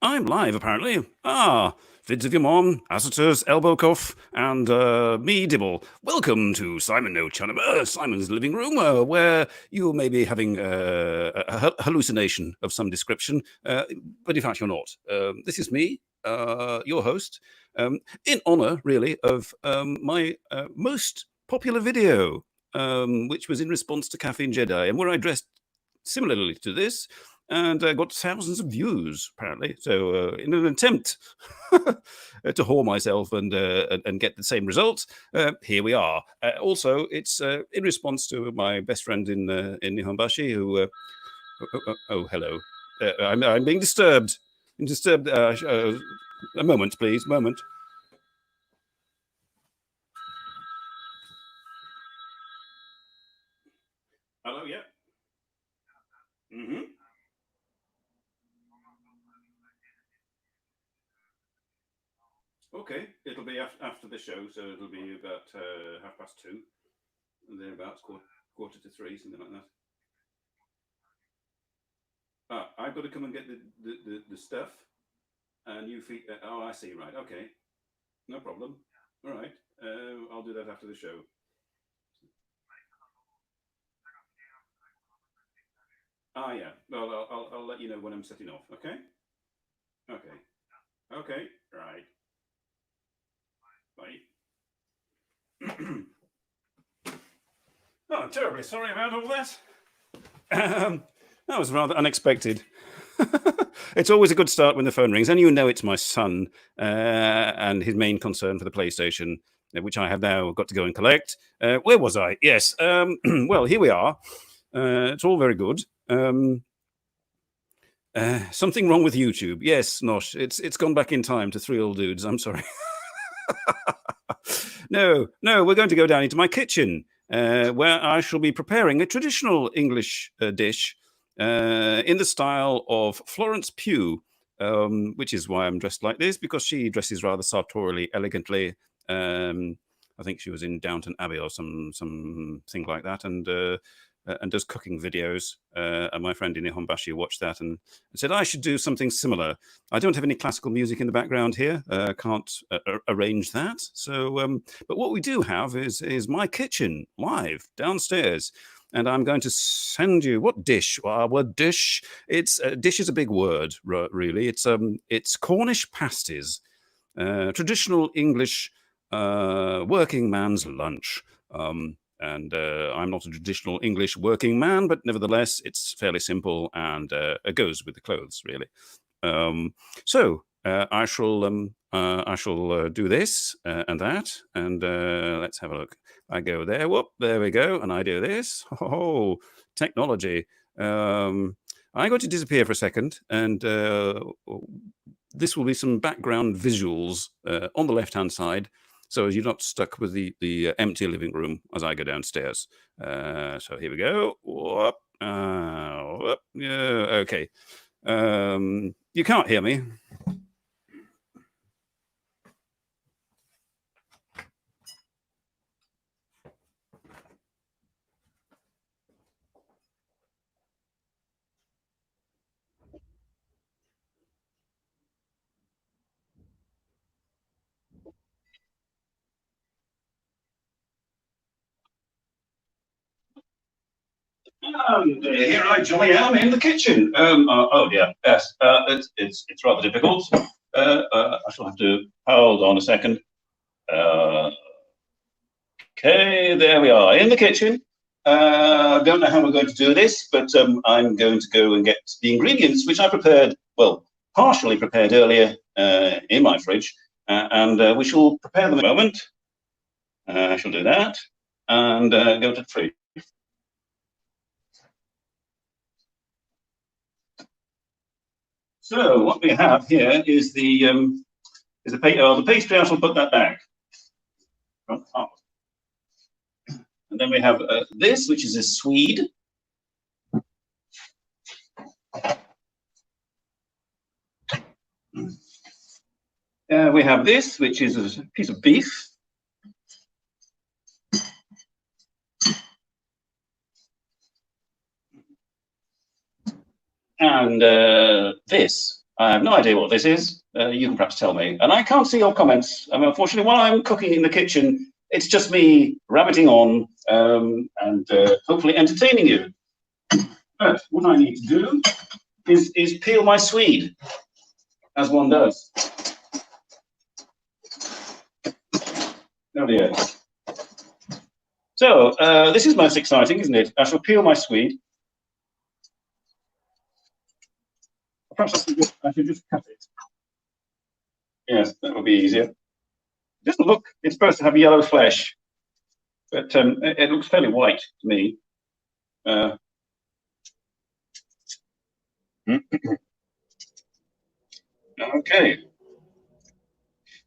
I'm live, apparently. Vids of your mom, Asseters, Elbow Cuff, and me, Dibble. Welcome to Simon NoChaNoMa, Simon's living room, where you may be having a hallucination of some description, but in fact you're not. This is me, your host, in honour, really, of my most popular video, which was in response to Caffeine Jedi, and where I dressed similarly to this, and got thousands of views, apparently. So in an attempt to whore myself and get the same results, here we are. Also, it's in response to my best friend in Nihonbashi, who... hello. I'm being disturbed. I'm disturbed. A moment, please. Moment. Hello, yeah. Mm-hmm. Okay, it'll be after the show, so it'll be about 2:30, and thereabouts, quarter to 3, something like that. I've got to come and get the stuff, and you feed. Oh, I see. Right. Okay. No problem. All right. I'll do that after the show. Yeah. Well, I'll let you know when I'm setting off. Okay. Okay. Okay. Right. Bye. Oh, I'm terribly sorry about all that. That was rather unexpected. It's always a good start when the phone rings, and you know it's my son and his main concern for the PlayStation, which I have now got to go and collect. Where was I? Yes. Well, here we are. It's all very good. Something wrong with YouTube. Yes, Nosh. It's gone back in time to three old dudes. I'm sorry. No, we're going to go down into my kitchen, where I shall be preparing a traditional English dish in the style of Florence Pugh, which is why I'm dressed like this, because she dresses rather sartorially, elegantly. I think she was in Downton Abbey or something like that, and does cooking videos. And my friend in Nihonbashi watched that and said I should do something similar. I don't have any classical music in the background here. Can't arrange that. So, but what we do have is my kitchen live downstairs. And I'm going to send you what dish? Word dish. It's dish is a big word, really. It's Cornish pasties, traditional English working man's lunch. And I'm not a traditional English working man, but nevertheless, it's fairly simple and it goes with the clothes, really. So I shall do this and that, and let's have a look. I go there. Whoop, there we go, and I do this. Oh, technology. I'm going to disappear for a second, and this will be some background visuals on the left-hand side, so you're not stuck with the empty living room as I go downstairs. So here we go. Whoop, whoop, yeah, okay. You can't hear me. And here I jolly am in the kitchen. Oh dear, yes, it's rather difficult. I shall have to hold on a second. Okay, there we are in the kitchen. I don't know how we're going to do this, but I'm going to go and get the ingredients, which I prepared, well, partially prepared earlier in my fridge, and we shall prepare them in a moment. I shall do that and go to the fridge. So what we have here is the pastry. I shall put that back. And then we have this, which is a Swede. We have this, which is a piece of beef. And this, I have no idea what this is. You can perhaps tell me. And I can't see your comments. Unfortunately, while I'm cooking in the kitchen, it's just me rabbiting on and hopefully entertaining you. But what I need to do is peel my swede, as one does. Oh dear. So this is most exciting, isn't it? I shall peel my swede. Perhaps I should just cut it. Yes, that will be easier. It doesn't look, it's supposed to have yellow flesh, but it looks fairly white to me. Okay.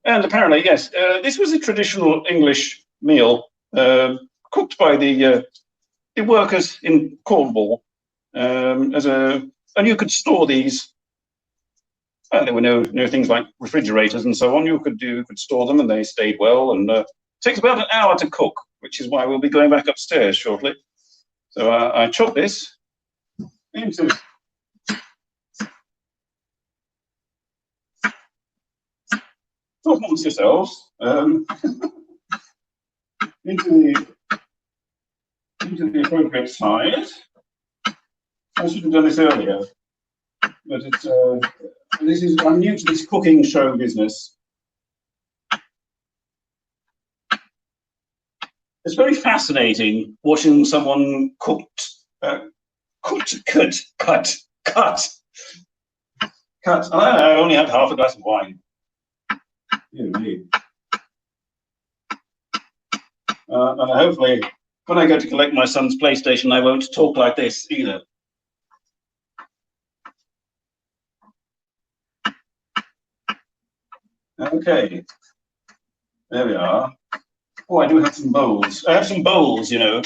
And apparently, yes, this was a traditional English meal cooked by the workers in Cornwall and you could store these. Well, there were no things like refrigerators and so on. You could store them, and they stayed well. And it takes about an hour to cook, which is why we'll be going back upstairs shortly. So I chop this into. Talk amongst yourselves into the appropriate size. I should have done this earlier, but it's I'm new to this cooking show business. It's very fascinating watching someone cut. I only had half a glass of wine. And hopefully, when I go to collect my son's PlayStation, I won't talk like this either. Okay, there we are. Oh, I do have some bowls. I have some bowls, you know.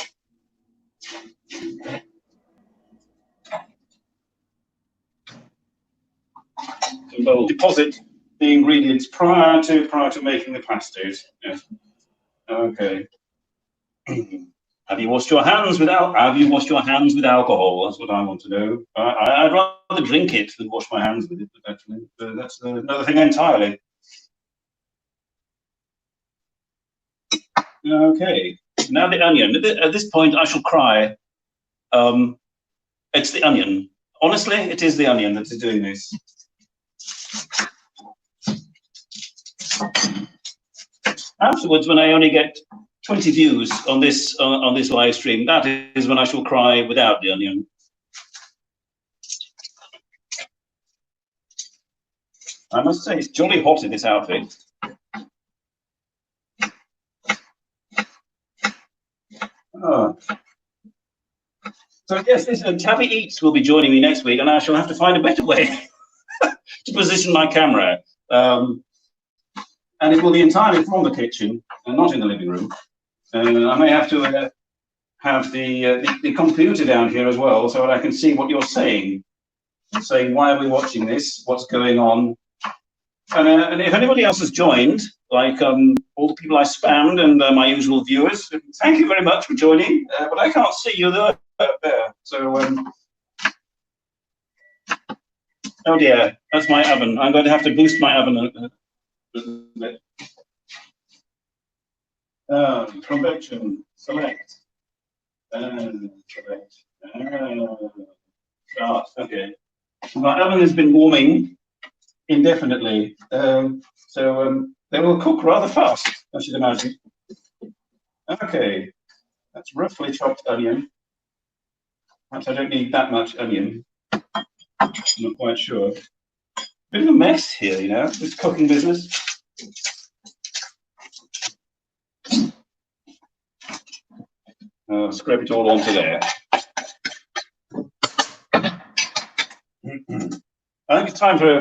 Some bowls. Deposit the ingredients prior to making the pasties. Yes. Okay. Have you washed your hands with alcohol? That's what I want to know. I'd rather drink it than wash my hands with it, but actually, that's another thing entirely. Okay, now the onion. At this point, I shall cry. It's the onion. Honestly, it is the onion that is doing this. Afterwards, when I only get 20 views on this live stream, that is when I shall cry without the onion. I must say, it's jolly hot in this outfit. Oh. So yes, Tabby Eats will be joining me next week, and I shall have to find a better way to position my camera. And it will be entirely from the kitchen and not in the living room. I may have to have the computer down here as well, so that I can see what you're saying. Saying, why are we watching this? What's going on? And if anybody else has joined, like all the people I spammed and my usual viewers, thank you very much for joining. But I can't see you there. So, oh dear, that's my oven. I'm going to have to boost my oven a bit. Convection, select. Select. Start. Okay. My oven has been warming indefinitely, so they will cook rather fast, I should imagine. Okay, that's roughly chopped onion. Perhaps I don't need that much onion. I'm not quite sure. Bit of a mess here, you know, this cooking business. Scrape it all onto there. I think it's time for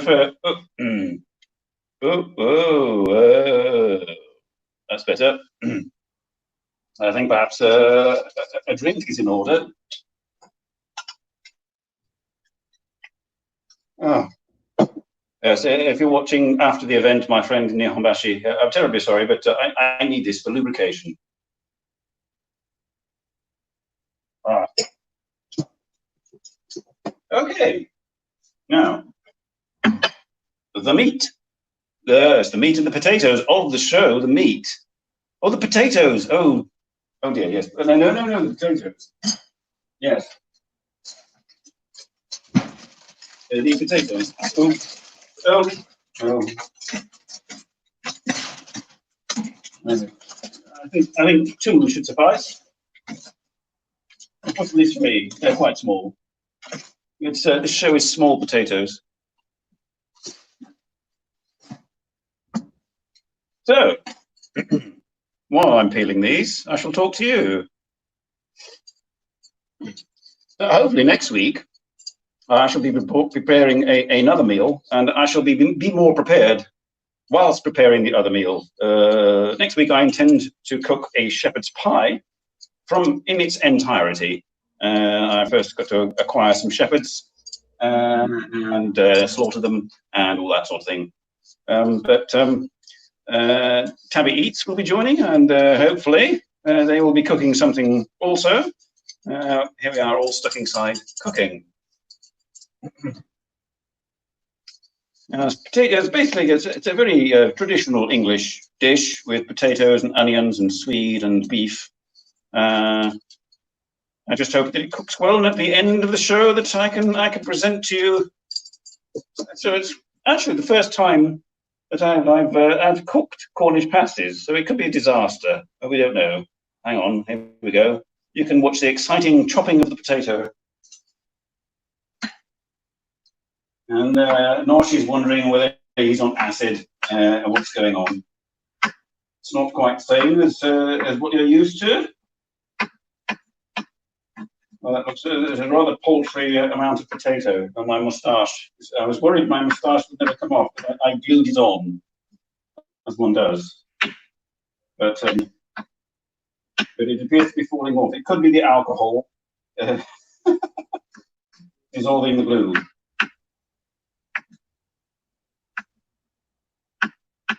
that's better. I think perhaps a drink is in order. Oh. Yes, if you're watching after the event, my friend Nihombashi, I'm terribly sorry, but I need this for lubrication. All right. Okay. Now, the meat. Yes, the meat and the potatoes of the show, the meat. Oh, the potatoes. Oh, oh dear, yes. No, the potatoes. Yes. The potatoes. Oh, oh, oh. I think two should suffice. Possibly three. They're quite small. It's this show is small potatoes. So, while I'm peeling these, I shall talk to you. Hopefully next week, I shall be preparing another meal, and I shall be more prepared whilst preparing the other meal. Next week, I intend to cook a shepherd's pie in its entirety. I first got to acquire some shepherds and slaughter them and all that sort of thing. Tabby Eats will be joining, and hopefully they will be cooking something also. Here we are, all stuck inside cooking. Potatoes, basically, it's a very traditional English dish with potatoes and onions and swede and beef. I just hope that it cooks well, and at the end of the show that I can present to you. So it's actually the first time that I've cooked Cornish pasties, so it could be a disaster. But we don't know. Hang on, here we go. You can watch the exciting chopping of the potato. And Norshi's wondering whether he's on acid and what's going on. It's not quite the same as what you're used to. Well, that looks there's a rather paltry amount of potato on my moustache. I was worried my moustache would never come off, but I glued it on, as one does. But it appears to be falling off. It could be the alcohol dissolving the glue.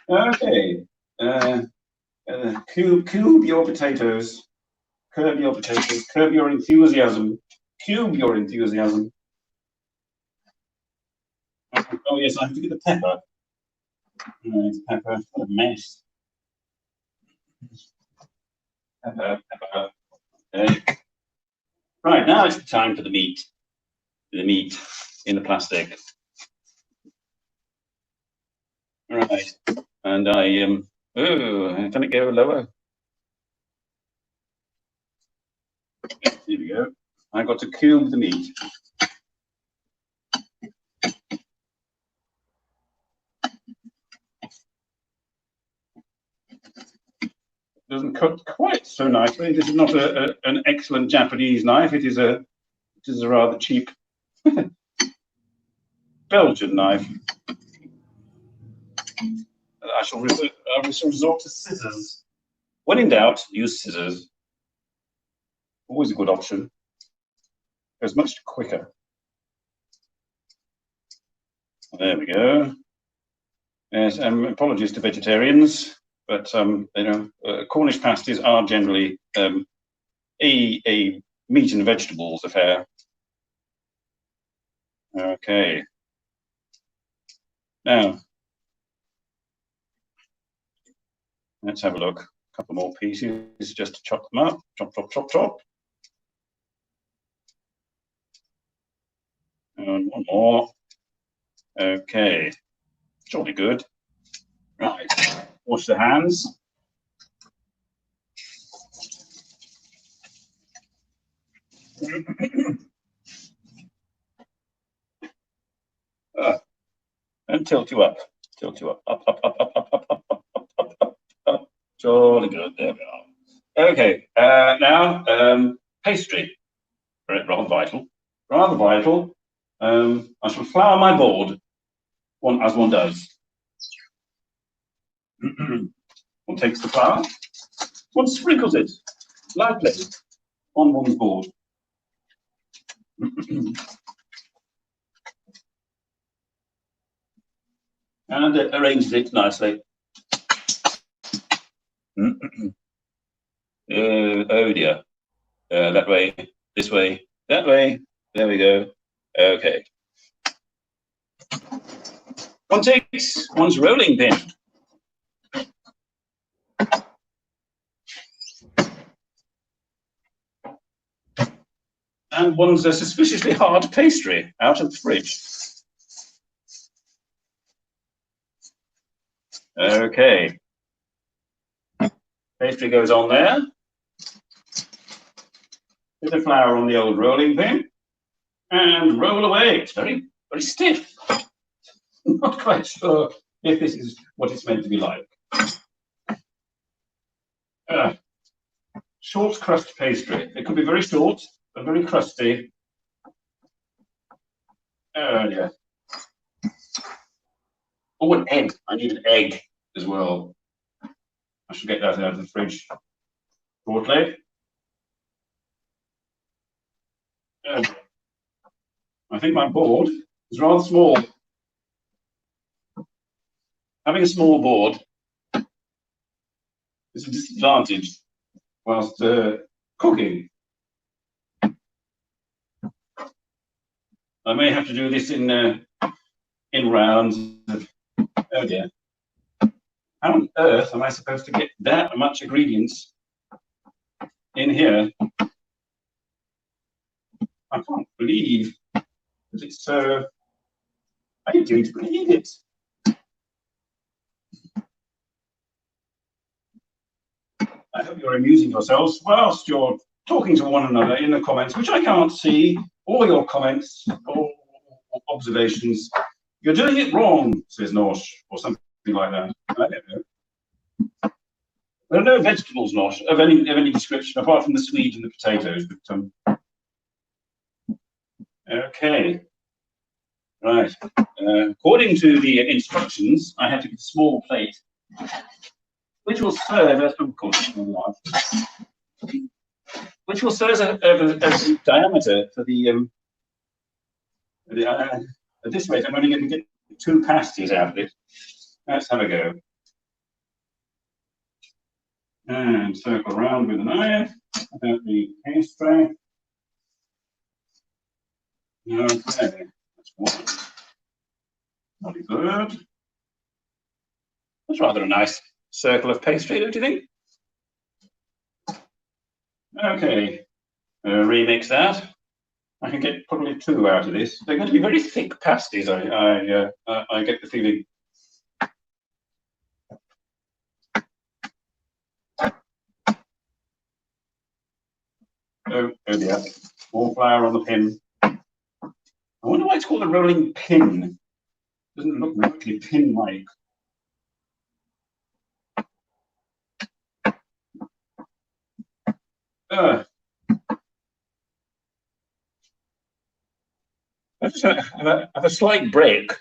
Okay, cube your potatoes. Curb your potatoes. Curb your enthusiasm. Cube your enthusiasm. Oh yes, I have to get the pepper. It's pepper. What a mess. Pepper. Okay. Right, now it's time for the meat. The meat in the plastic. Right, and can it go lower? Here we go. I got to cube the meat. It doesn't cut quite so nicely. This is not an excellent Japanese knife. It is a rather cheap Belgian knife. I shall resort to scissors. When in doubt, use scissors. Always a good option. Goes much quicker. There we go. Yes, apologies to vegetarians, but Cornish pasties are generally a meat and vegetables affair. Okay. Now, let's have a look. A couple more pieces just to chop them up. Chop, chop, chop, chop. And one more. Okay. Jolly good. Right. Wash the hands. And tilt you up. Tilt you up. Up, up, up, up, up, up, up, up, up, up, up, up. Jolly good. There we are. Okay. Now, pastry. Rather vital. Rather vital. I shall flour my board, as one does. One takes the flour, one sprinkles it lightly on one's board. And arranges it nicely. Oh dear. That way, this way, that way. There we go. Okay. One takes one's rolling pin. And one's suspiciously hard pastry out of the fridge. Okay. Pastry goes on there. Bit of flour on the old rolling pin. And roll away. It's very, very stiff. Not quite sure if this is what it's meant to be like. Short crust pastry. It could be very short, but very crusty. Oh, yeah. Oh, an egg. I need an egg as well. I should get that out of the fridge shortly. I think my board is rather small. Having a small board is a disadvantage whilst cooking. I may have to do this in rounds. Oh dear. How on earth am I supposed to get that much ingredients in here? I can't believe that it's so. I don't believe it. I hope you're amusing yourselves whilst you're talking to one another in the comments, which I can't see, all your comments or observations. You're doing it wrong, says Nosh, or something like that. I don't know. There are no vegetables, Nosh, of any description, apart from the Swedes and the potatoes. But, okay. Right. According to the instructions, I have to get a small plate, which will serve as, of course, which will serve as a diameter for the at this rate, I'm only going to get 2 pasties out of it. Let's have a go. And circle around with a knife about the pastry. Okay, that's one. Very good. That's rather a nice circle of pastry, don't you think? Okay, remix that. I can get probably 2 out of this. They're going to be very thick pasties, I get the feeling. Oh dear. More flour on the pin. I wonder why it's called a rolling pin. Doesn't look remotely pin-like. I just have a slight break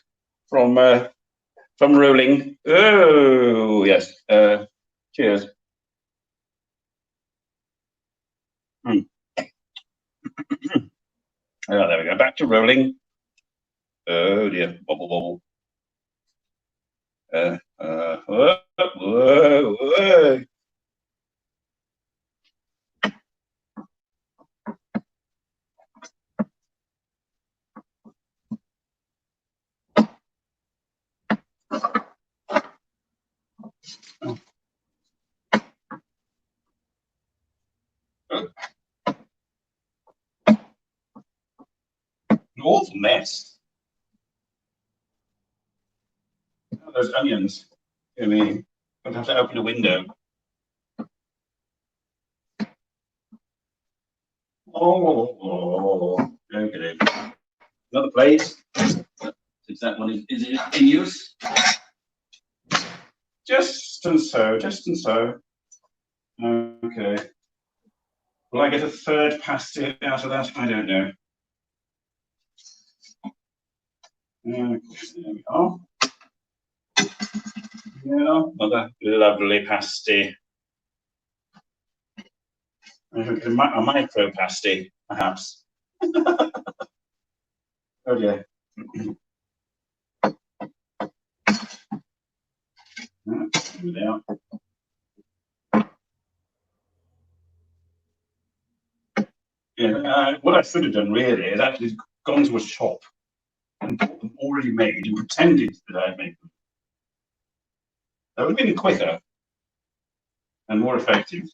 from rolling. Oh yes. Cheers. Oh, there we go. Back to rolling. Oh dear. Bobble bobble. Whoa, whoa, whoa. An awful mess. Oh, those onions. I mean, I'm going to have to open a window. Oh, okay. Another plate. Since that one is in use. Just and so, just and so. Okay. Will I get a 3rd pasty out of that? I don't know. Okay, there we are. Yeah, another lovely pasty. A micro pasty, perhaps. Oh dear. There. Yeah, what I should have done really is actually gone to a shop and bought them already made and pretended that I'd made them. That would have been quicker and more effective.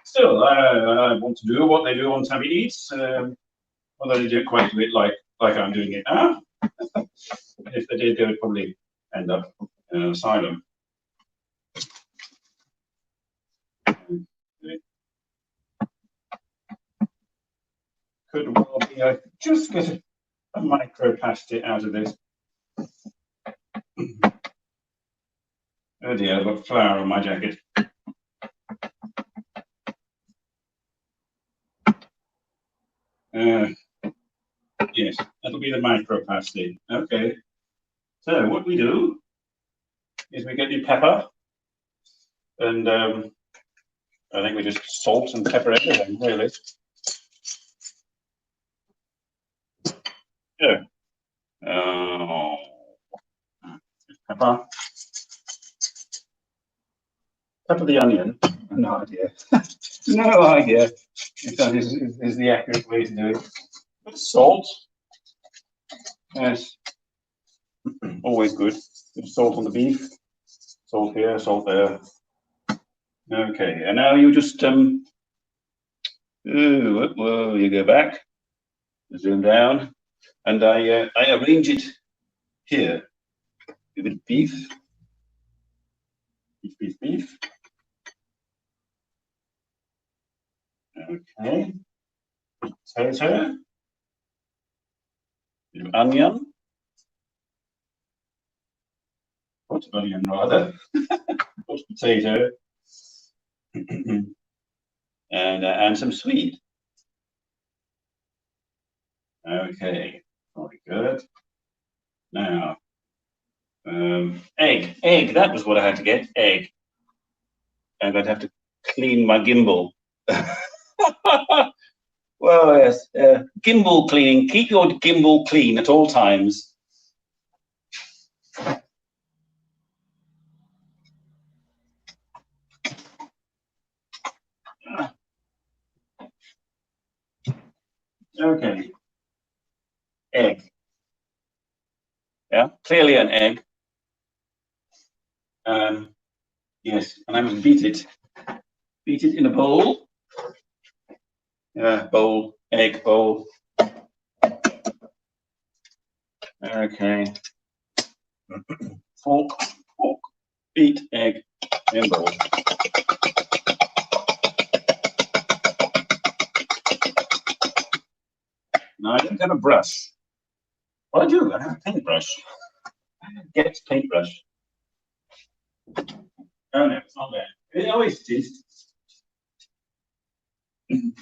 Still, I want to do what they do on Tabby Eats, although they don't quite do it like I'm doing it now. If they did, they would probably end up in an asylum. Could well be I just get a microplastic out of this. Oh dear, I've got flour on my jacket. Yes, that'll be the microplastic. Okay. So what we do is we get the pepper, and I think we just salt and pepper everything, really. Yeah. Pepper. Pepper the onion. No idea. No idea if that is the accurate way to do it. But salt. Yes. Always good. Salt on the beef. Salt here, salt there. Okay, and now you just whoa, you go back, zoom down, and I arrange it here. A bit of beef, beef. Okay, potato, bit of onion, what onion rather, what potato, and some sweet. Okay, very good. Now, egg. That was what I had to get. Egg, and I'd have to clean my gimbal. Well, yes, gimbal cleaning. Keep your gimbal clean at all times. Okay. Egg. Yeah, clearly an egg. Yes, and I must beat it. Beat it in a bowl. Bowl, egg bowl. Okay. Fork, beat egg in bowl. Now I don't have a brush. Well, I do. I have a paintbrush. Get paintbrush. Oh no, it's not there. It always is.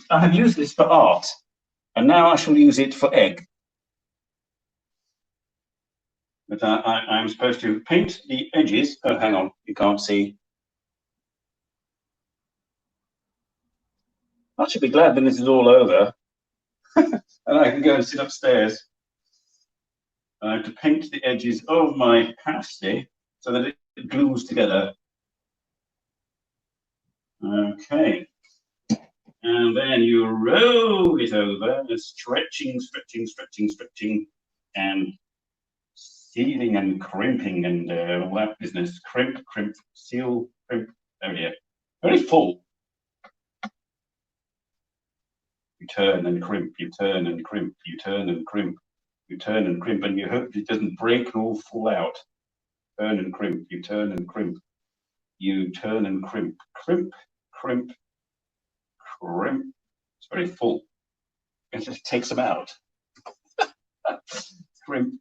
I have used this for art, and now I shall use it for egg. But I'm supposed to paint the edges. Oh, hang on, you can't see. I should be glad when this is all over, and I can go and sit upstairs. I have to paint the edges of my pasty so that it glues together. Okay. And then you roll it over, stretching, and sealing and crimping and all that business. Crimp, seal, crimp. Oh dear. Very full. You turn and crimp, you turn and crimp, you turn and crimp, you turn and crimp, and you hope it doesn't break or fall out. Turn and crimp, you turn and crimp, you turn and crimp, crimp, crimp. It's very full. It just takes them out. Crimp,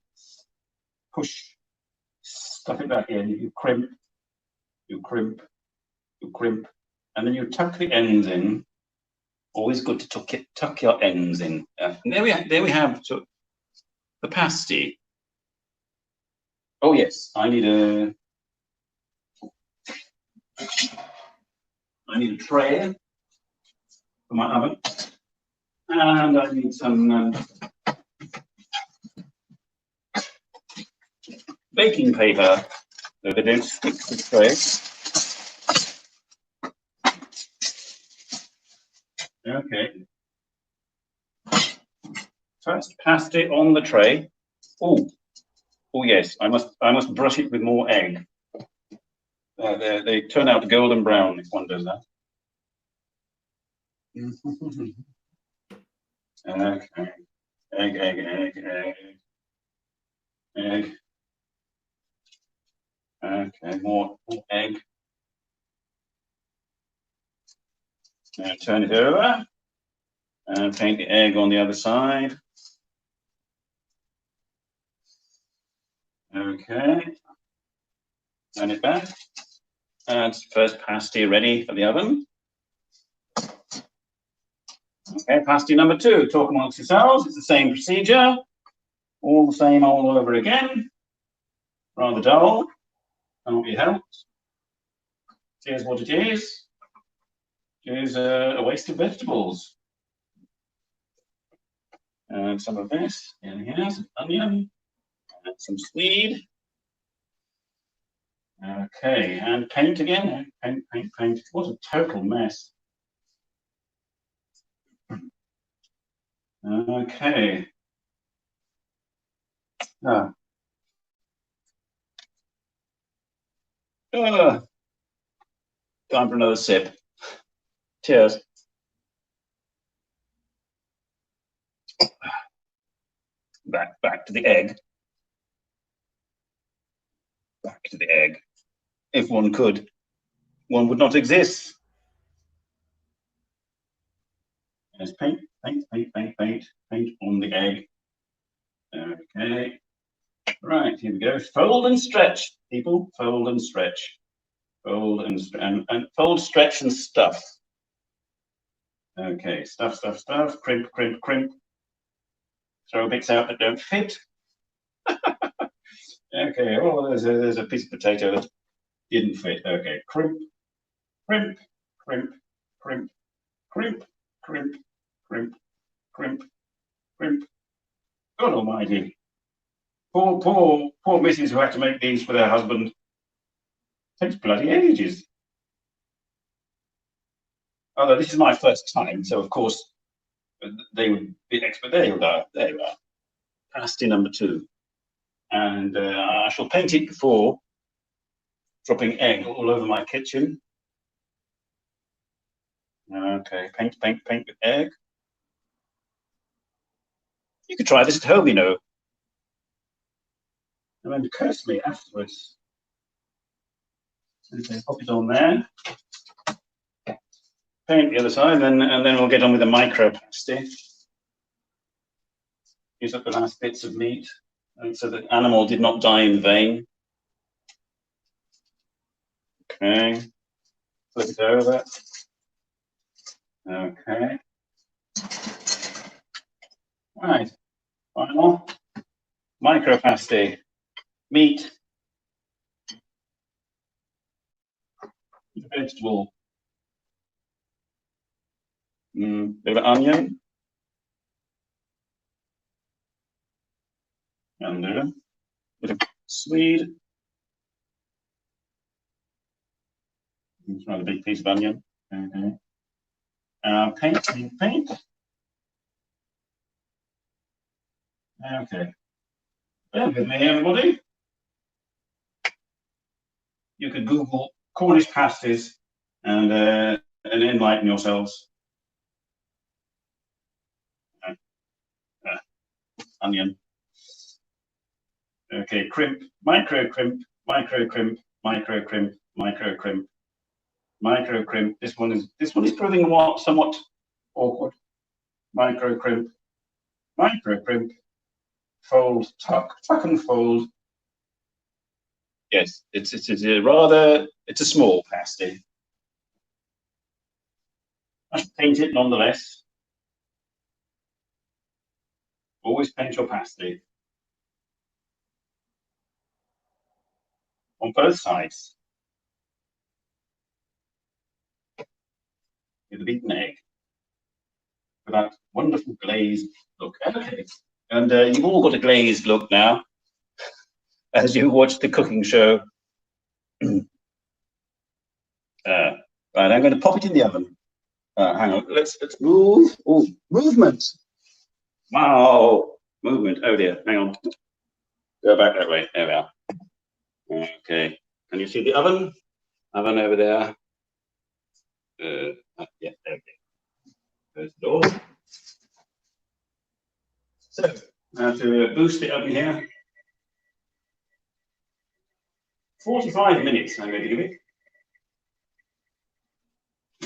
push, stuff it back in. You crimp, you crimp, you crimp, and then you tuck the ends in. Always good to tuck your ends in. And there we have so the pasty. Oh yes, I need a tray for my oven, and I need some baking paper so they don't stick to the tray. Okay. First pasty on the tray. Oh, Oh yes, I must brush it with more egg. They turn out golden brown if one does that. Okay. Egg, egg, egg, egg, egg. Okay, more egg. And turn it over. And paint the egg on the other side. Okay. Turn it back. And first pasty ready for the oven. Okay, pasty number 2. Talk amongst yourselves. It's the same procedure. All the same all over again. Rather dull. Can't be helped. Here's what it is. It is a waste of vegetables. And some of this in here, some onion, and some swede. Okay, and paint again. Paint, paint, paint. What a total mess. Okay. Time for another sip. Cheers. Back to the egg. Back to the egg. If one could, one would not exist. There's paint, paint, paint, paint, paint, paint on the egg. Okay. Right, here we go. Fold and stretch, people. Fold and stretch. Fold and fold, stretch, and stuff. Okay, stuff, stuff, stuff. Crimp, crimp, crimp. Throw bits out that don't fit. Okay, oh, there's a piece of potato that didn't fit. Okay, crimp, crimp, crimp, crimp, crimp, crimp, crimp, crimp, crimp. God almighty. Poor Mrs. who had to make these for their husband. Takes bloody ages. Although this is my first time, so of course they would be expert. There you are. There you are. Pasty number 2. And I shall paint it before dropping egg all over my kitchen. Okay, paint, paint, paint with egg. You could try this at home, you know. And then curse me afterwards. Okay, pop it on there. Paint the other side, and then we'll get on with the micro pasty. Use up the last bits of meat, and so the animal did not die in vain. Okay, flip it over. Okay. Right, final micro pasty. Meat, vegetable, bit of onion, and a bit of swede. It's not a big piece of onion. Okay. Paint, paint, paint. Okay. Bear with me, everybody. You could Google Cornish pasties and enlighten yourselves. Onion. Okay, crimp, micro crimp, micro crimp, micro crimp, micro crimp, micro crimp. This one is proving somewhat awkward. Micro crimp, fold, tuck and fold. Yes, it's a small pasty. I should paint it nonetheless. Always paint your pasty on both sides with a beaten egg for that wonderful glazed look. Okay, and you've all got a glazed look now as you watch the cooking show. Right, I'm going to pop it in the oven. Hang on, let's move. Oh, movement! Wow, movement. Oh dear, hang on. Go back that way. There we are. Okay. Can you see the oven? Oven over there. Yeah, there we go. Close the door. So, now to boost the oven here. 45 minutes I'm going to give it.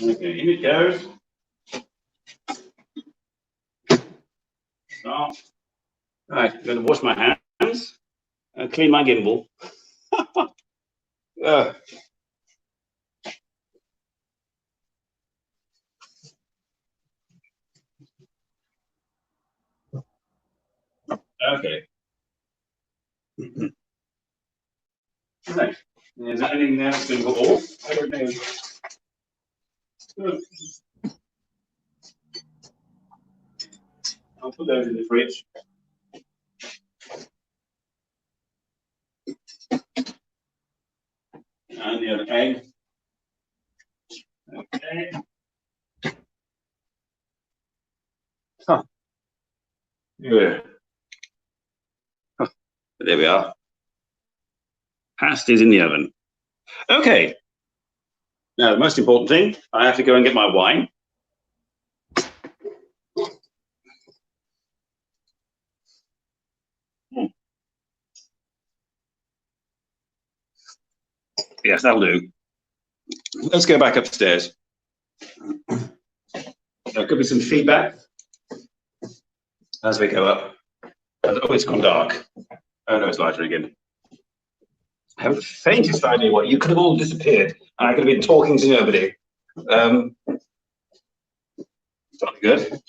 Okay, in it goes. Start. Right, I'm going to wash my hands and clean my gimbal. Okay. Right. Is there anything there that's going to go off? I don't know. I'll put those in the fridge. And the other egg. Okay. Huh. Yeah. Huh. There we are. Pasta's in the oven. Okay. Now, the most important thing, I have to go and get my wine. Yes, that'll do. Let's go back upstairs. There could be some feedback as we go up. Oh, it's gone dark. Oh, no, it's lighter again. I haven't the faintest idea what. You could have all disappeared. I could have been talking to nobody. Not good.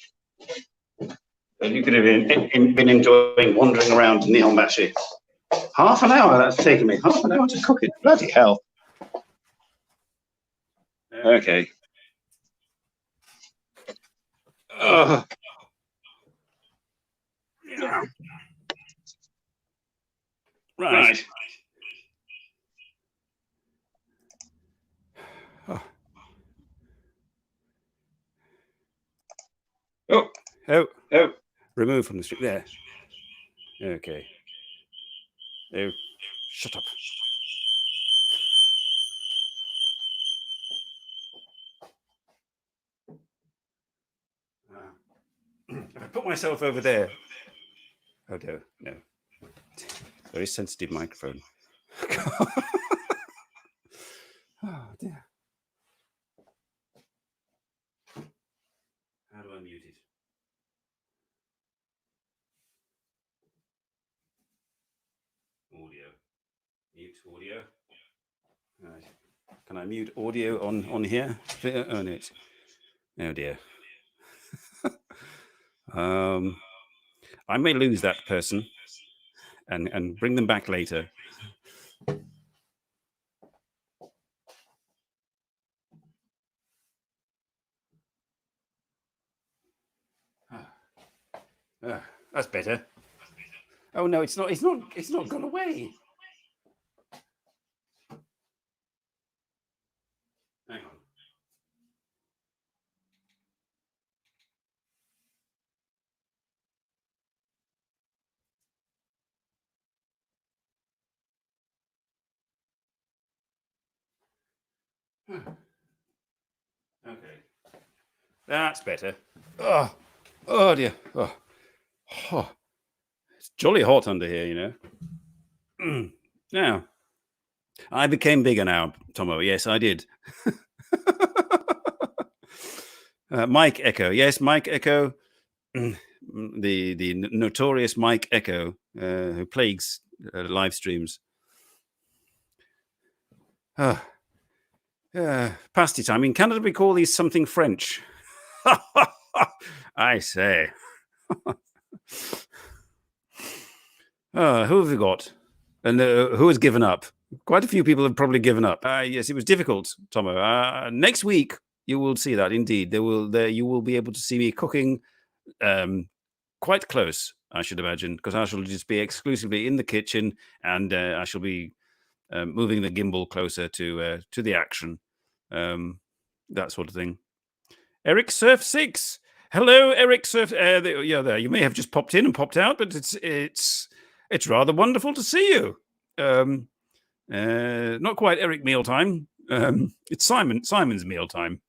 And you could have been enjoying wandering around Nihonbashi. Half an hour that's taken me. Half an hour to cook it. Bloody hell. Okay. Yeah. Right. Oh. Remove from the street. There. Okay. Oh, shut up. If I put myself over there. Oh, no. Very sensitive microphone. Oh, dear. How do I mute it? Audio. Mute audio. Right. Can I mute audio on here? Oh, no. Oh, dear. I may lose that person and bring them back later. That's better. Oh no, it's not gone away. Hang on. Okay. That's better. Oh dear. Oh. It's jolly hot under here, you know. Now, I became bigger now, Tomo. Yes, I did. Mike Echo. Yes, Mike Echo. The notorious Mike Echo, who plagues live streams. Pasty time. In Canada, we call these something French. I say. Who have we got? And who has given up? Quite a few people have probably given up. Yes, it was difficult, Tomo. Next week, you will see that. Indeed, you will be able to see me cooking quite close, I should imagine, because I shall just be exclusively in the kitchen, and I shall be moving the gimbal closer to the action, that sort of thing. Eric Surf 6. Hello, Eric Surf. There. You may have just popped in and popped out, but it's It's rather wonderful to see you. Not quite Eric mealtime. It's Simon's mealtime.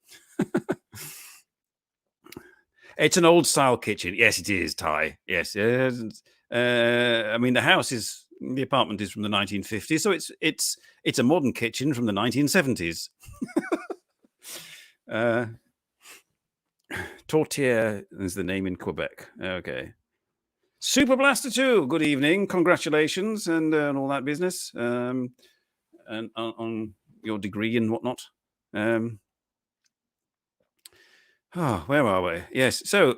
It's an old style kitchen. Yes, it is, Ty. Yes. I mean, the apartment is from the 1950s, so it's a modern kitchen from the 1970s. Tortilla is the name in Quebec. Okay. Super Blaster 2, good evening. Congratulations and all that business. And on your degree and whatnot. Where are we? Yes. So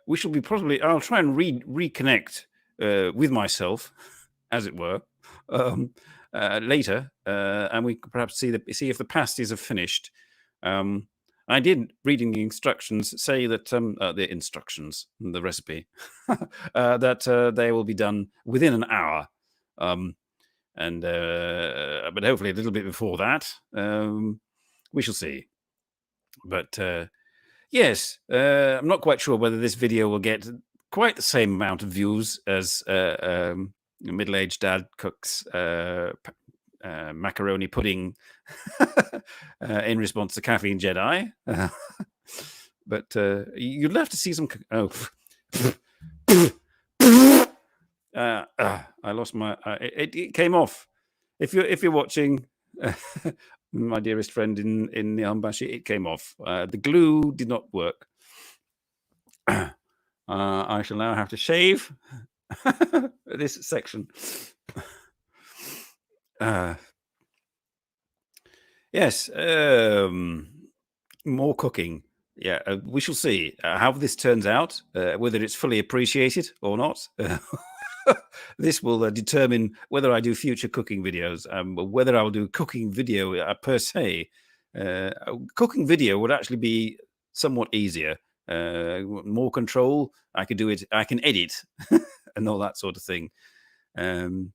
we shall be I'll try and reconnect with myself, as it were, later, and we could perhaps see if the pasties have finished. I did, reading the instructions, say that the recipe, that they will be done within an hour, but hopefully a little bit before that. We shall see. But yes, I'm not quite sure whether this video will get quite the same amount of views as middle-aged dad cooks macaroni pudding in response to Caffeine Jedi. But you'd love to see some. I lost my. It came off. If you're watching, my dearest friend in the Ambashi, it came off. The glue did not work. I shall now have to shave this section. Yes, more cooking. Yeah, we shall see how this turns out, whether it's fully appreciated or not. This will determine whether I do future cooking videos, whether I will do cooking video per se. Cooking video would actually be somewhat easier. More control. I can do it. I can edit and all that sort of thing. And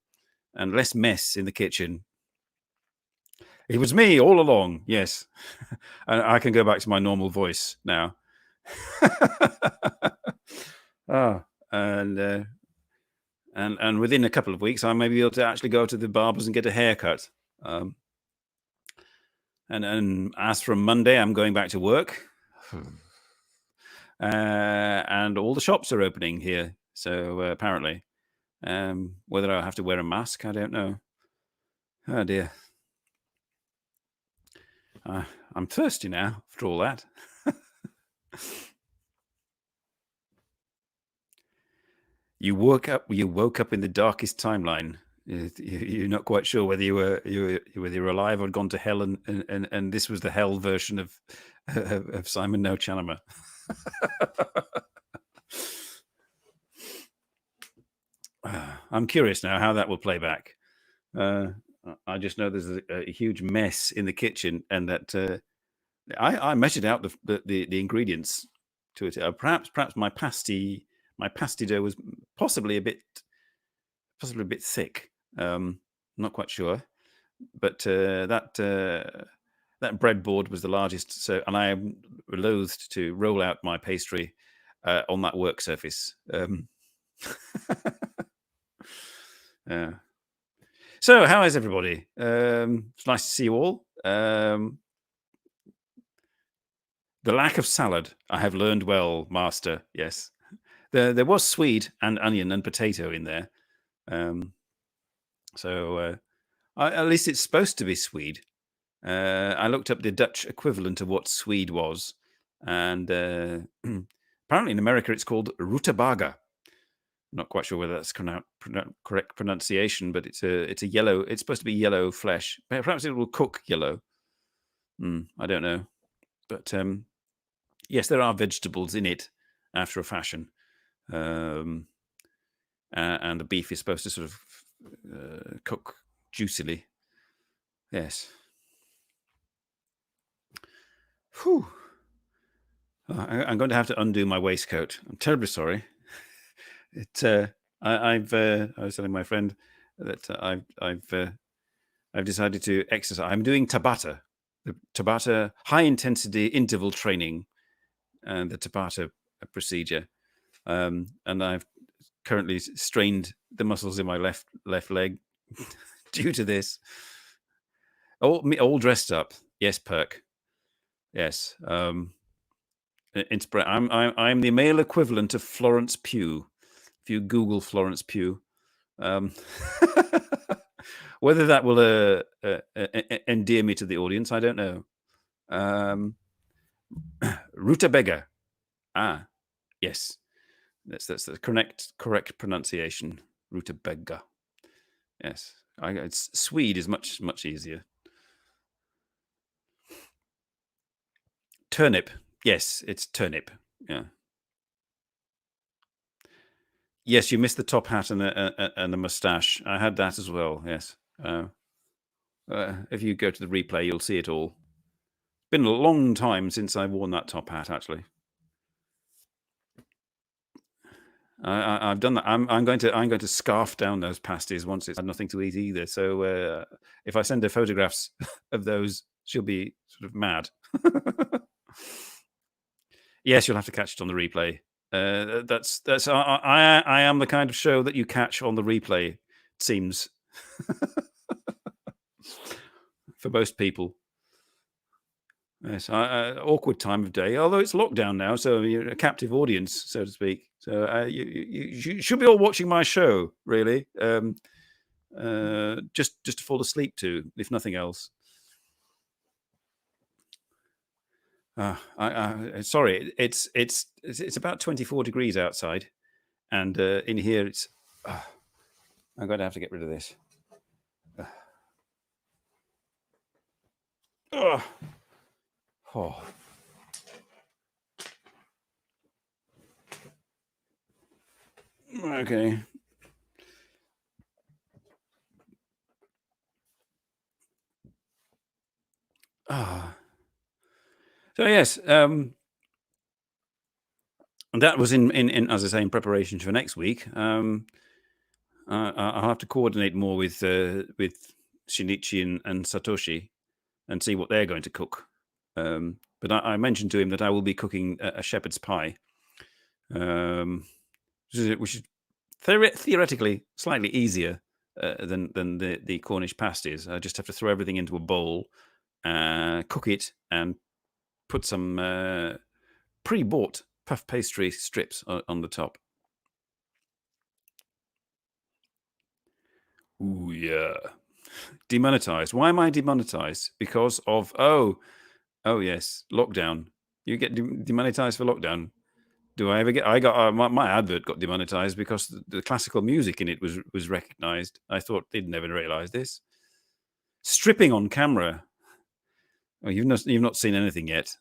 less mess in the kitchen. It was me all along. Yes. And I can go back to my normal voice now. And within a couple of weeks, I may be able to actually go to the barbers and get a haircut. And as from Monday, I'm going back to work. And all the shops are opening here. So apparently, whether I'll have to wear a mask, I don't know. Oh dear. I'm thirsty now after all that. You woke up in the darkest timeline. You're not quite sure whether you were alive or had gone to hell, and this was the hell version of Simon NoChaNoMa. I'm curious now how that will play back. I just know there's a huge mess in the kitchen, and that I measured out the ingredients to it. Perhaps my pasty dough was possibly a bit thick. Not quite sure, but that breadboard was the largest. So, and I am loathed to roll out my pastry on that work surface. So, how is everybody? It's nice to see you all. The lack of salad, I have learned well, Master. Yes, there was swede and onion and potato in there. So at least it's supposed to be swede. I looked up the Dutch equivalent of what swede was, and apparently in America it's called rutabaga. Not quite sure whether that's correct pronunciation, but it's a yellow. It's supposed to be yellow flesh. Perhaps it will cook yellow. I don't know, but yes, there are vegetables in it after a fashion, and the beef is supposed to sort of cook juicily. Yes. Whew. I'm going to have to undo my waistcoat. I'm terribly sorry. I was telling my friend that I've decided to exercise. I'm doing Tabata, the Tabata high intensity interval training, and the Tabata procedure. And I've currently strained the muscles in my left leg due to this. All dressed up. Yes, Perk. Yes. I'm the male equivalent of Florence Pugh. If you Google Florence Pugh, whether that will endear me to the audience, I don't know. Rutabaga. Ah, yes. That's the correct pronunciation. Rutabaga. Yes. It's Swede is much easier. Turnip. Yes, it's turnip. Yeah. Yes, you missed the top hat and the moustache. I had that as well. Yes. If you go to the replay, you'll see it all. It's been a long time since I've worn that top hat, actually. I've done that. I'm going to scarf down those pasties once it's had nothing to eat either. So if I send her photographs of those, she'll be sort of mad. Yes, you'll have to catch it on the replay. That's I am the kind of show that you catch on the replay. It seems for most people. Yes, awkward time of day. Although it's lockdown now, so you're a captive audience, so to speak. So you should be all watching my show, really, just to fall asleep to, if nothing else. Sorry, it's about 24 degrees outside, and in here it's. I'm going to have to get rid of this. Oh. Okay. So yes, and that was in as I say, in preparation for next week. I'll have to coordinate more with Shinichi and Satoshi and see what they're going to cook. But I mentioned to him that I will be cooking a shepherd's pie, which is theoretically slightly easier than the Cornish pasties. I just have to throw everything into a bowl, cook it, and put some pre-bought puff pastry strips on the top. Ooh, yeah. Demonetized. Why am I demonetized? Because of oh yes, lockdown. You get demonetized for lockdown. Do I ever get? I got my advert got demonetized because the classical music in it was recognized. I thought they'd never realize this. Stripping on camera. Oh, you've not seen anything yet.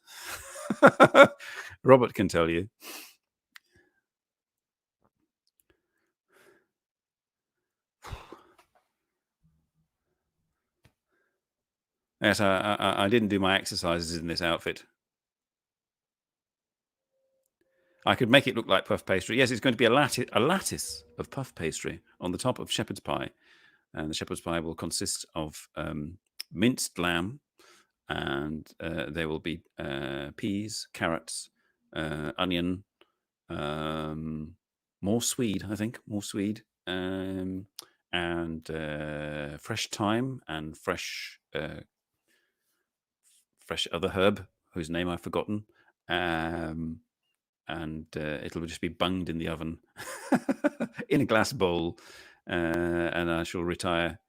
Robert can tell you. Yes, I didn't do my exercises in this outfit. I could make it look like puff pastry. Yes, it's going to be a lattice of puff pastry on the top of shepherd's pie. And the shepherd's pie will consist of minced lamb, and there will be peas, carrots, onion, more swede, I think, and fresh thyme and fresh other herb whose name I've forgotten. And it'll just be bunged in the oven in a glass bowl, and I shall retire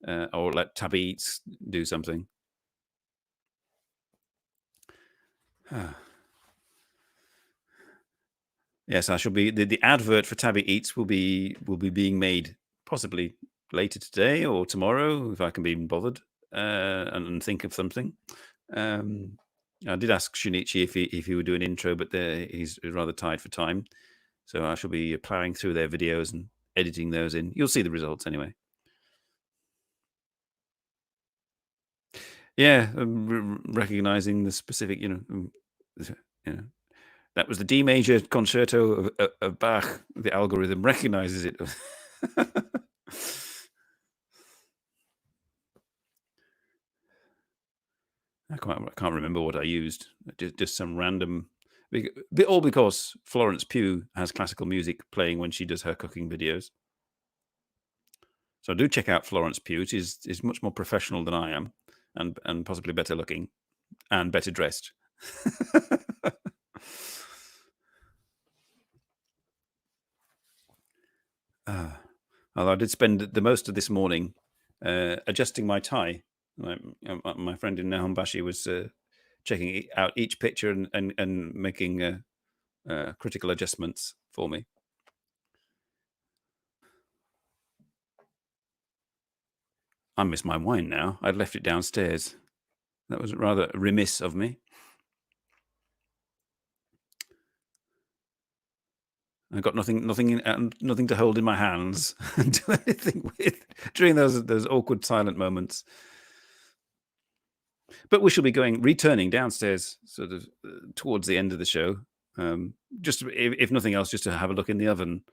or let Tabby Eats do something. Yes, I shall be. The advert for Tabby Eats will be being made possibly later today or tomorrow, if I can be bothered and think of something. I did ask Shinichi if he would do an intro, but he's rather tied for time. So I shall be plowing through their videos and editing those in. You'll see the results anyway. Yeah, recognizing the specific, that was the D major concerto of Bach. The algorithm recognizes it. I can't remember what I used. Just some random All because Florence Pugh has classical music playing when she does her cooking videos. So do check out Florence Pugh. She's much more professional than I am, and possibly better looking and better dressed. Although I did spend the most of this morning adjusting my tie. My friend in Nahombashi was checking out each picture and making critical adjustments for me. I miss my wine now. I'd left it downstairs. That was rather remiss of me. I got nothing to hold in my hands and do anything with during those awkward silent moments. But we shall be returning downstairs sort of towards the end of the show. Just if nothing else, just to have a look in the oven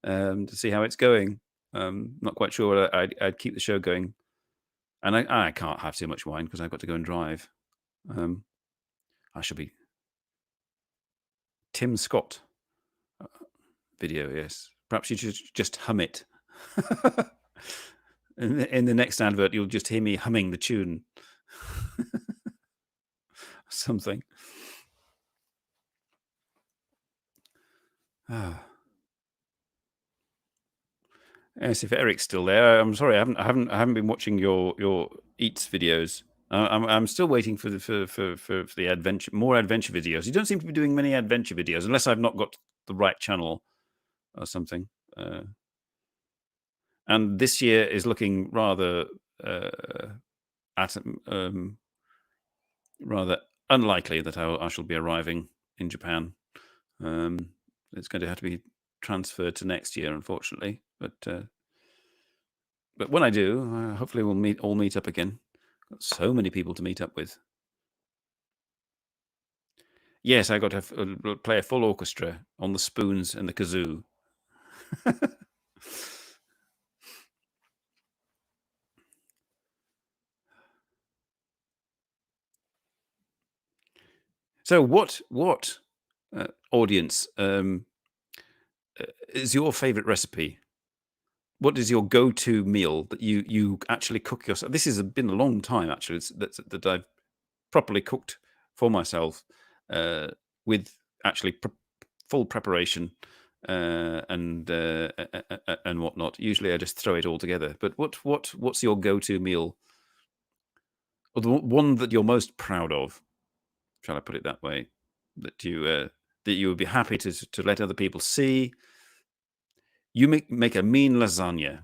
to see how it's going. Not quite sure whether I'd keep the show going, and I can't have too much wine because I've got to go and drive. I shall be Tim Scott video. Yes, perhaps you should just hum it. In the next advert, you'll just hear me humming the tune. Something. Yes, if Eric's still there, I'm sorry, I haven't been watching your eats videos. I'm still waiting for the adventure, more adventure videos. You don't seem to be doing many adventure videos, unless I've not got the right channel or something. And this year is looking rather rather unlikely that I shall be arriving in Japan. It's going to have to be transferred to next year, unfortunately. But when I do, hopefully we'll all meet up again. Got so many people to meet up with. Yes, I got to play a full orchestra on the spoons and the kazoo. So, what audience is your favorite recipe? What is your go-to meal that you actually cook yourself? This has been a long time actually that I've properly cooked for myself with actually full preparation and whatnot. Usually, I just throw it all together. But what's your go-to meal, or the one that you're most proud of? Shall I put it that way? That you would be happy to let other people see. You make a mean lasagna.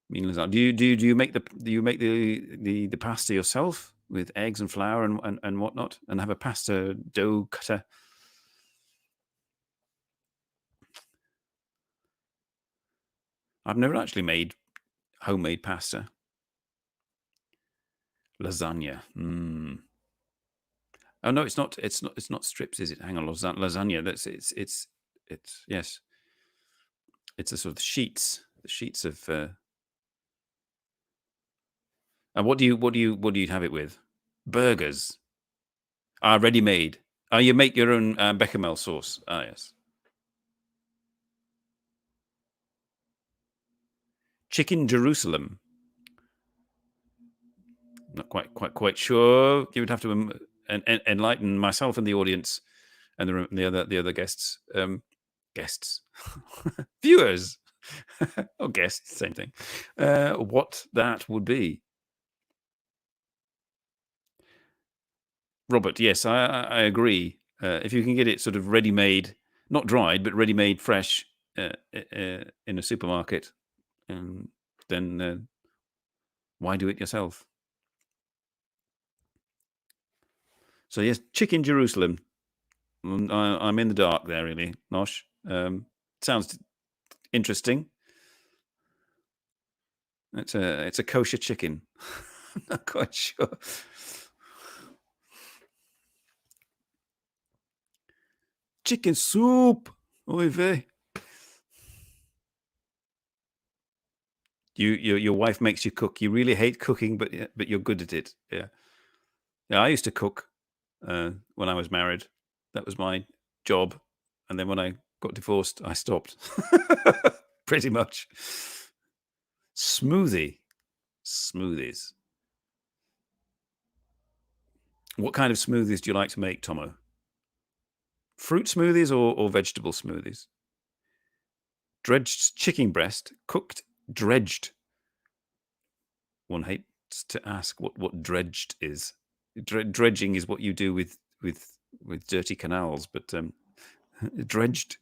Mean lasagna. Do you make the pasta yourself with eggs and flour and whatnot, and have a pasta dough cutter? I've never actually made homemade pasta. Lasagna. Oh no, it's not. It's not strips, is it? Hang on, lasagna. It's yes. It's a sort of sheets of. And what do you have it with? Burgers. Ready made. You make your own bechamel sauce. Yes. Chicken Jerusalem. Not quite sure. You would have to enlighten myself and the audience and the other guests. Guests, viewers, or guests, same thing. What that would be. Robert, yes, I agree. If you can get it sort of ready-made, not dried, but ready-made fresh in a supermarket, then why do it yourself? So yes, Chicken Jerusalem. I'm in the dark there, really, Nosh. Sounds interesting. It's a kosher chicken. Not quite sure. Chicken soup. Oy vey. Your wife makes you cook. You really hate cooking, but you're good at it. Yeah. Yeah, I used to cook when I was married. That was my job. And then when I got divorced, I stopped. Pretty much. Smoothie. Smoothies. What kind of smoothies do you like to make, Tomo? Fruit smoothies or vegetable smoothies? Dredged chicken breast, cooked, dredged. One hates to ask what dredged is. Dredging is what you do with dirty canals, but dredged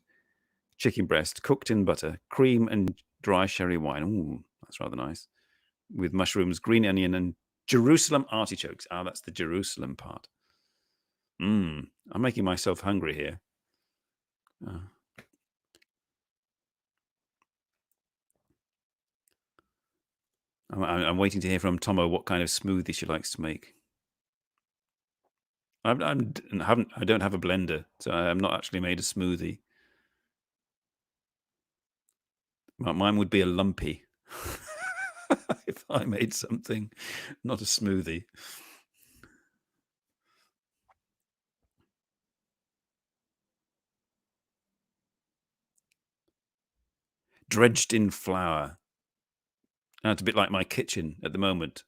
chicken breast, cooked in butter, cream and dry sherry wine. Ooh, that's rather nice. With mushrooms, green onion, and Jerusalem artichokes. Ah, that's the Jerusalem part. I'm making myself hungry here. I'm waiting to hear from Tomo what kind of smoothie she likes to make. I don't have a blender, so I'm not actually made a smoothie. Mine would be a lumpy if I made something, not a smoothie. Dredged in flour. Now it's a bit like my kitchen at the moment.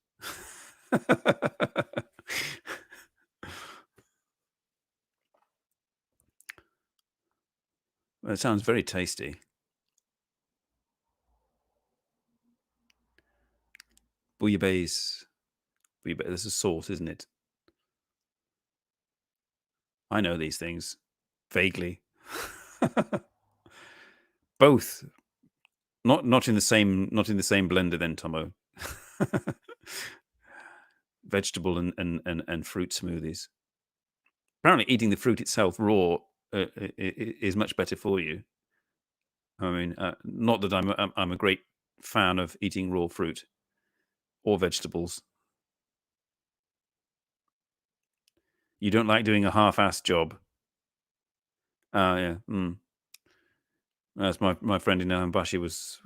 Well, it sounds very tasty. Bouillabaisse. This is sauce, isn't it? I know these things vaguely. Both, not in the same blender. Then Tomo, vegetable and fruit smoothies. Apparently, eating the fruit itself raw is much better for you. I mean, not that I'm a great fan of eating raw fruit or vegetables. You don't like doing a half-assed job. Yeah. As my friend in Nahambashi was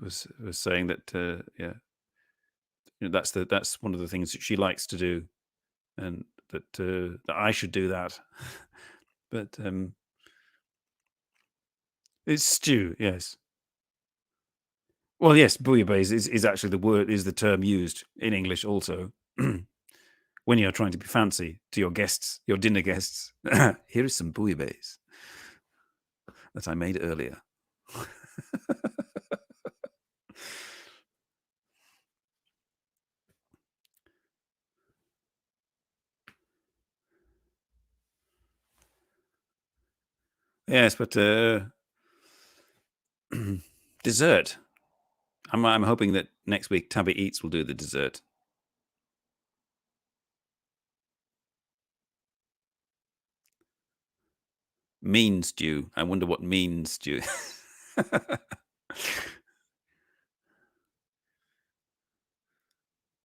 saying that yeah, that's one of the things that she likes to do, and that I should do that. But it's stew, yes. Well, yes, bouillabaisse is actually the term used in English also. When you're trying to be fancy to your guests, your dinner guests. Here is some bouillabaisse that I made earlier. Yes, but dessert. I'm hoping that next week Tabby Eats will do the dessert. Mean stew. I wonder what mean stew.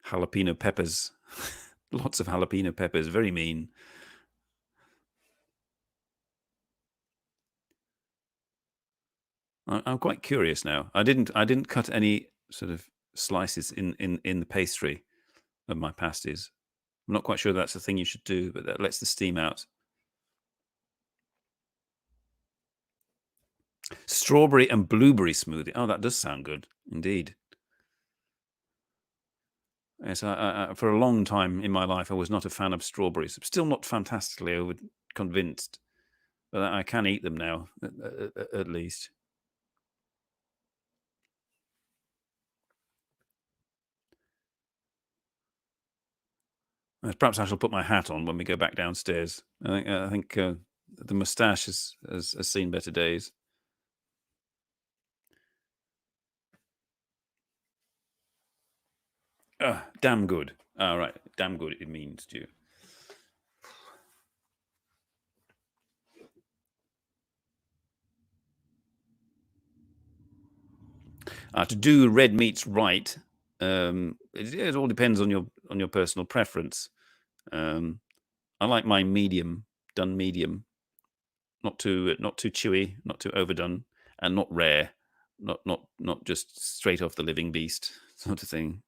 Jalapeno peppers. Lots of jalapeno peppers. Very mean. I'm quite curious now. I didn't cut any sort of slices in the pastry of my pasties. I'm not quite sure that's the thing you should do, but that lets the steam out. Strawberry and blueberry smoothie. Oh, that does sound good indeed. Yes, for a long time in my life, I was not a fan of strawberries. I'm still not fantastically convinced, but I can eat them now, at least. Perhaps I shall put my hat on when we go back downstairs. I think the moustache has seen better days. Damn good. All right, damn good. It means to you. To do red meats right, it all depends on your personal preference. I like mine medium, done medium, not too chewy, not too overdone, and not rare, not just straight off the living beast sort of thing.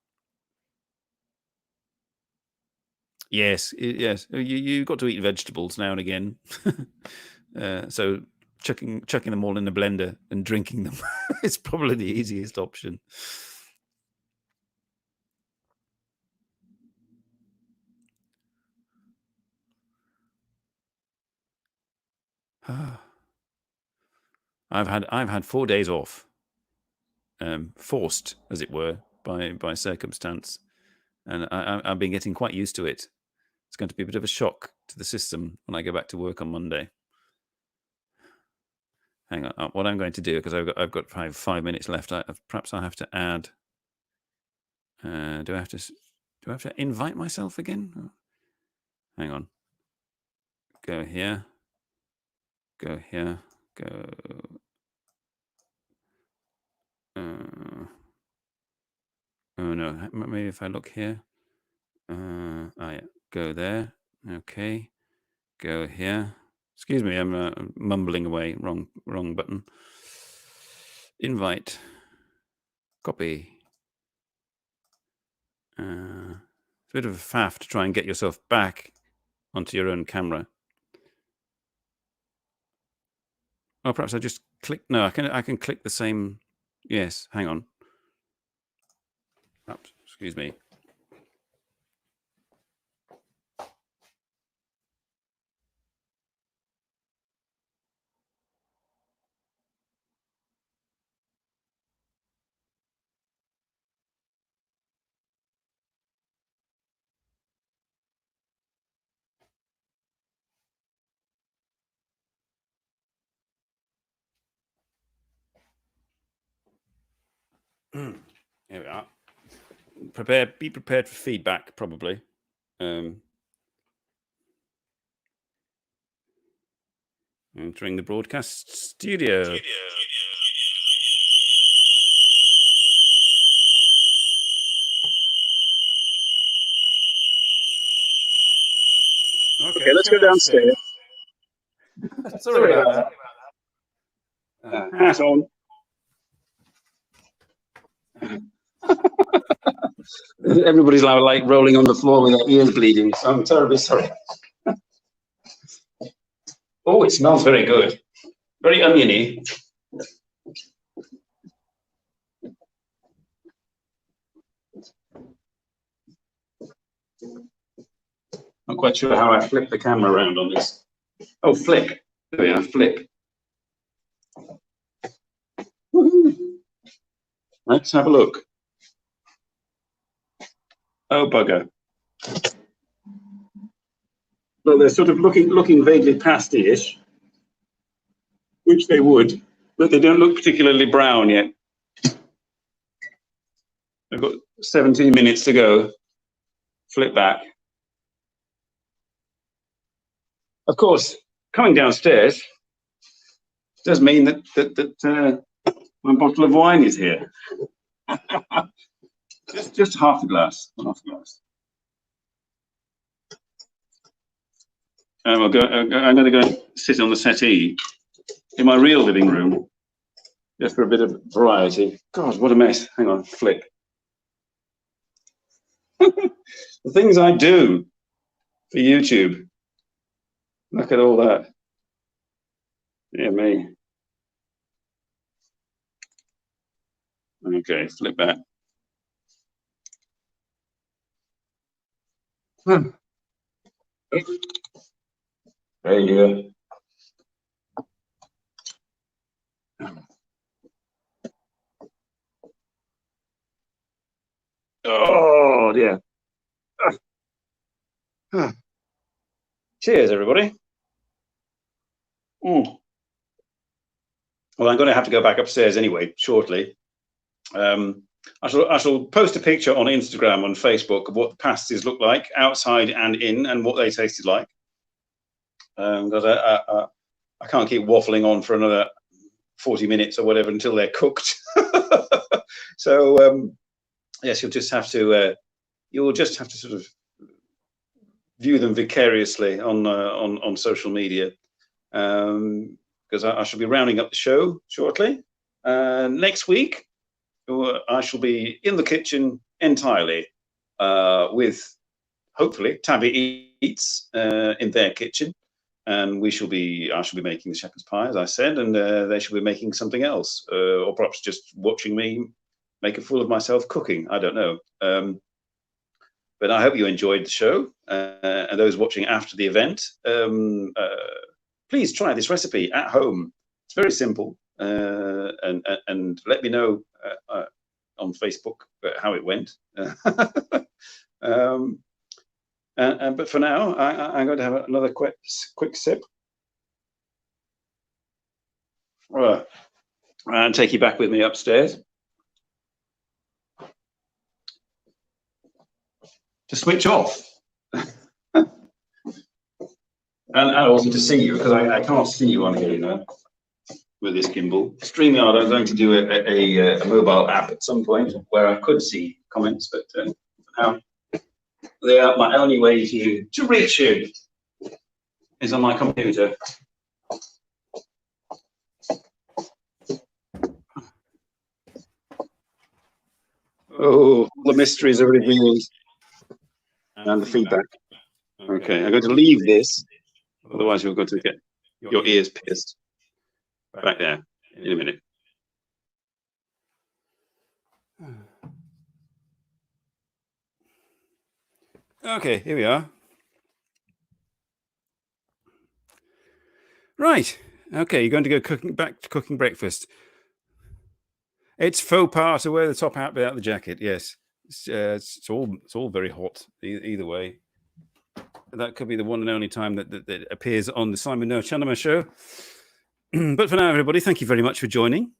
Yes, yes. You got to eat vegetables now and again. So chucking them all in a blender and drinking them is probably the easiest option. I've had 4 days off, forced, as it were, by circumstance, and I've been getting quite used to it. It's going to be a bit of a shock to the system when I go back to work on Monday. Hang on, what I'm going to do, because I've got 5 minutes left. Perhaps I have to add. Do I have to invite myself again? Hang on. Go here. Go here. Go. Oh no, maybe if I look here. Oh yeah, go there. Okay, go here. Excuse me, I'm mumbling away. Wrong button. Invite. Copy. It's a bit of a faff to try and get yourself back onto your own camera. Oh, perhaps I just click. No, I can click the same. Yes, hang on. Perhaps, excuse me. Here we are. Be prepared for feedback, probably. Entering the broadcast studio. Okay, let's go downstairs. Sorry about that. Hat on. Everybody's like rolling on the floor with their ears bleeding, so I'm terribly sorry. Oh, it smells very good. Very oniony. Not quite sure how I flip the camera around on this. Oh, flip. There we are, flip. Woohoo. Let's have a look. Oh, bugger. Well, they're sort of looking vaguely pasty-ish, which they would, but they don't look particularly brown yet. I've got 17 minutes to go. Flip back. Of course, coming downstairs does mean that my bottle of wine is here. just half a glass. Half a glass. I'm going to go and sit on the settee in my real living room, just for a bit of variety. God, what a mess. Hang on, flip. The things I do for YouTube. Look at all that. Yeah, me. Okay, flip back. There you go. Oh dear. Cheers, everybody. Well, I'm going to have to go back upstairs anyway shortly. I shall post a picture on Instagram and Facebook of what the pasties look like outside and in, and what they tasted like. Because I can't keep waffling on for another 40 minutes or whatever until they're cooked. So yes, you'll just have to sort of view them vicariously on social media, because I shall be rounding up the show shortly. Next week, I shall be in the kitchen entirely, with hopefully Tabby Eats in their kitchen. and I shall be making the shepherd's pie, as I said, and they shall be making something else, or perhaps just watching me make a fool of myself cooking. I don't know. But I hope you enjoyed the show, and those watching after the event, please try this recipe at home. It's very simple, and let me know on Facebook how it went. But for now, I'm going to have another quick sip. Right, and take you back with me upstairs to switch off. And also to see you, because I can't see you on here, you know, with this gimbal. StreamYard, I'm going to do a mobile app at some point where I could see comments, but for now, they are my only way to reach you is on my computer. Oh, the mysteries are revealed and the feedback. Okay, I'm going to leave this, otherwise you're going to get your ears pierced. Back there in a minute. Okay, here we are. Right. Okay, you're going to go back to cooking breakfast. It's faux pas to wear the top hat without the jacket. Yes, it's all very hot. Either way, that could be the one and only time that appears on the Simon NoChaNoMa show. But for now, everybody, thank you very much for joining,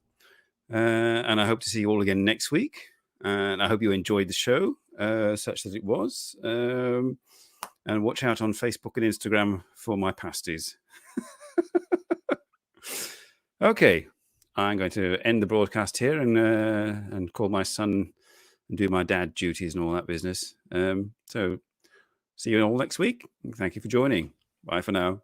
and I hope to see you all again next week. And I hope you enjoyed the show, such that it was. And watch out on Facebook and Instagram for my pasties. Okay, I'm going to end the broadcast here and call my son and do my dad duties and all that business. So see you all next week. Thank you for joining. Bye for now.